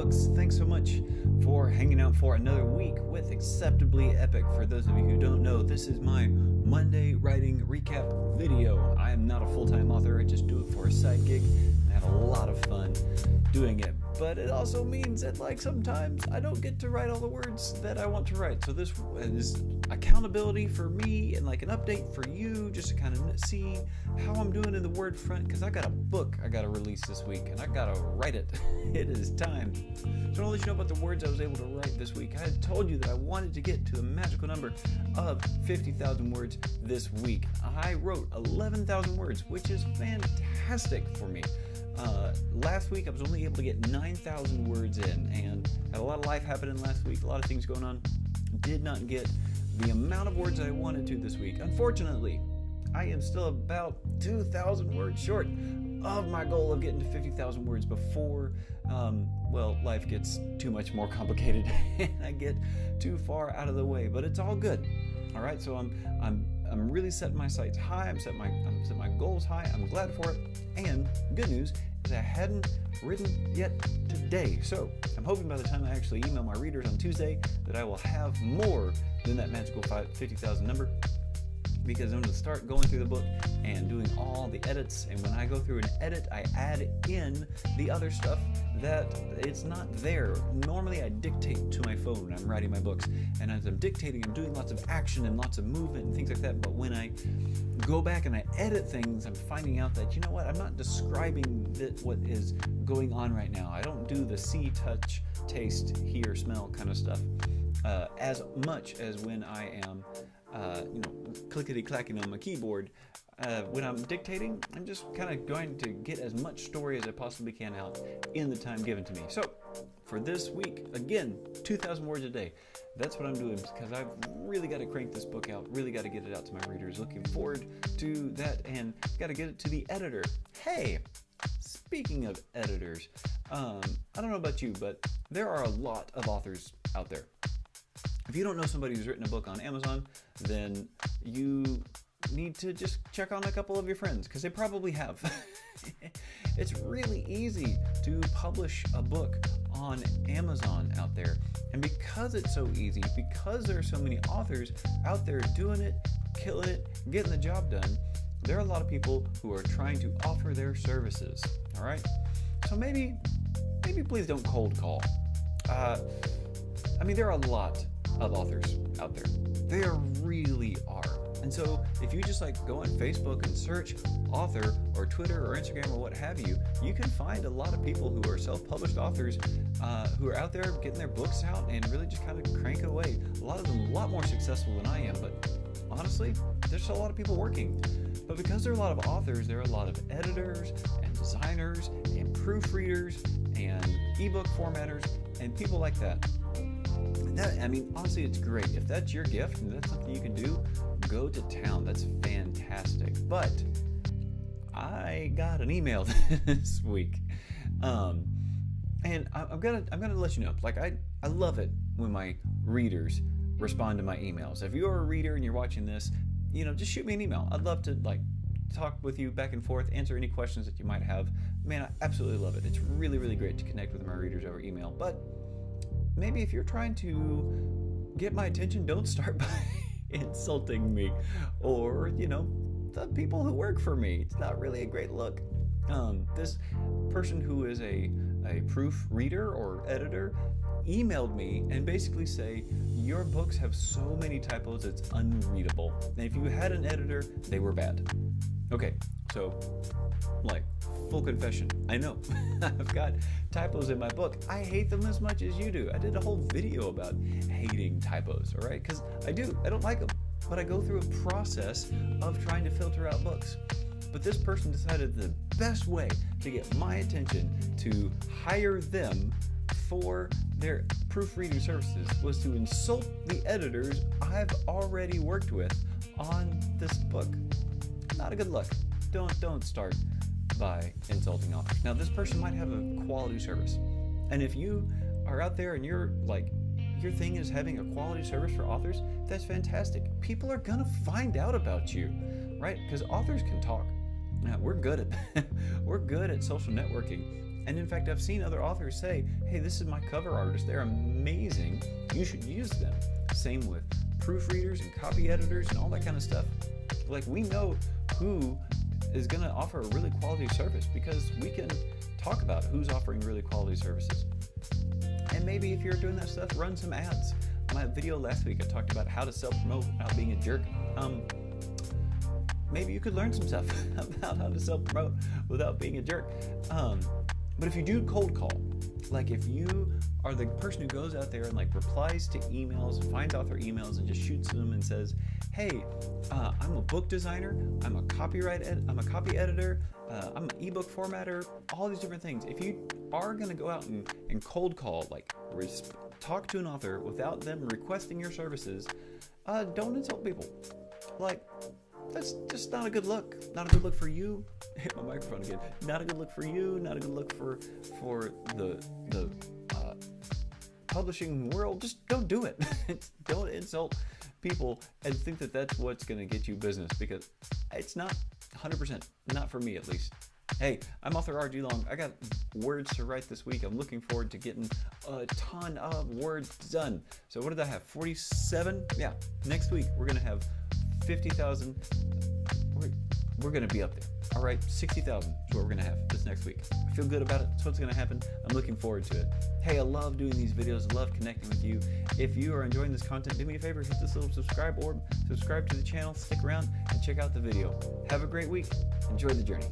books. Thanks so much for hanging out for another week with Acceptably Epic. For those of you who don't know, this is my Monday writing recap video. I am not a full-time author, I just do it for a side gig and have a lot of fun doing it. But it also means that sometimes I don't get to write all the words that I want to write. So this is accountability for me and an update for you, just to kind of see how I'm doing in the word front, because I got a book I got to release this week and I got to write it. It is time. So I want to let you know about the words I was able to write this week. I had told you that I wanted to get to the magical number of 50,000 words this week. I wrote 11,000 words, which is fantastic for me. Last week I was only able to get 9,000 words in, and had a lot of life happening last week, a lot of things going on. Did not get the amount of words that I wanted to this week. Unfortunately, I am still about 2,000 words short of my goal of getting to 50,000 words before, life gets too much more complicated and I get too far out of the way. But it's all good. All right, so I'm really setting my sights high. I'm setting my goals high. I'm glad for it. And good news is I hadn't written yet today. So I'm hoping by the time I actually email my readers on Tuesday that I will have more than that magical 50,000 number, because I'm going to start going through the book and doing all the edits. And when I go through an edit, I add in the other stuff that it's not there. Normally I dictate to my phone when I'm writing my books, and as I'm dictating, I'm doing lots of action and lots of movement and things like that. But when I go back and I edit things, I'm finding out that, you know what, I'm not describing what is going on right now. I don't do the see, touch, taste, hear, smell kind of stuff as much as when I am clickety-clacking on my keyboard. When I'm dictating, I'm just kind of going to get as much story as I possibly can out in the time given to me. So for this week, again, 2,000 words a day. That's what I'm doing, because I've really got to crank this book out, really got to get it out to my readers. Looking forward to that, and got to get it to the editor. Hey, speaking of editors, I don't know about you, but there are a lot of authors out there. If you don't know somebody who's written a book on Amazon, then you need to just check on a couple of your friends, because they probably have. It's really easy to publish a book on Amazon out there. And because it's so easy, because there are so many authors out there doing it, killing it, getting the job done, there are a lot of people who are trying to offer their services. All right? So maybe please don't cold call. There are a lot of authors out there. There really are. And so if you just go on Facebook and search author, or Twitter or Instagram or what have you, you can find a lot of people who are self-published authors who are out there getting their books out and really just kind of cranking away. A lot of them a lot more successful than I am, but honestly, there's a lot of people working. But because there are a lot of authors, there are a lot of editors and designers and proofreaders and ebook formatters and people like that. Honestly, it's great. If that's your gift and that's something you can do, go to town. That's fantastic. But I got an email this week, and I'm gonna let you know. I love it when my readers respond to my emails. If you're a reader and you're watching this, just shoot me an email. I'd love to talk with you back and forth, answer any questions that you might have. Man, I absolutely love it. It's really, really great to connect with my readers over email. But maybe if you're trying to get my attention, don't start by insulting me or, the people who work for me. It's not really a great look. This person who is a proofreader or editor emailed me and basically say, your books have so many typos it's unreadable. And if you had an editor, they were bad. Okay, so full confession, I know I've got typos in my book. I hate them as much as you do. I did a whole video about hating typos, all right? Because I don't like them, but I go through a process of trying to filter out books. But this person decided the best way to get my attention to hire them for their proofreading services was to insult the editors I've already worked with on this book. Not a good look. Don't start by insulting authors. Now, this person might have a quality service, and if you are out there and your thing is having a quality service for authors, that's fantastic. People are gonna find out about you, right? Because authors can talk. Now, we're good at social networking. And in fact, I've seen other authors say, hey, this is my cover artist. They're amazing. You should use them. Same with proofreaders and copy editors and all that kind of stuff. Like, we know who is going to offer a really quality service because we can talk about who's offering really quality services. And maybe if you're doing that stuff, run some ads. My video last week, I talked about how to self-promote without being a jerk. Maybe you could learn some stuff about how to self-promote without being a jerk. But if you do cold call, like if you are the person who goes out there and like replies to emails, finds author emails and just shoots them and says, hey, I'm a book designer, I'm a copy editor, I'm an ebook formatter, all these different things. If you are going to go out and cold call, like talk to an author without them requesting your services, don't insult people. Like, that's just not a good look. Not a good look for you. Hit my microphone again. Not a good look for you. Not a good look for the publishing world. Just don't do it. Don't insult people and think that that's what's going to get you business, because it's not 100%. Not for me, at least. Hey, I'm author R.G. Long. I got words to write this week. I'm looking forward to getting a ton of words done. So what did I have? 47? Yeah. Next week, we're going to have 50,000. We're going to be up there. All right, 60,000 is what we're going to have this next week. I feel good about it. That's what's going to happen. I'm looking forward to it. Hey, I love doing these videos. I love connecting with you. If you are enjoying this content, do me a favor, hit this little subscribe orb, subscribe to the channel, stick around, and check out the video. Have a great week. Enjoy the journey.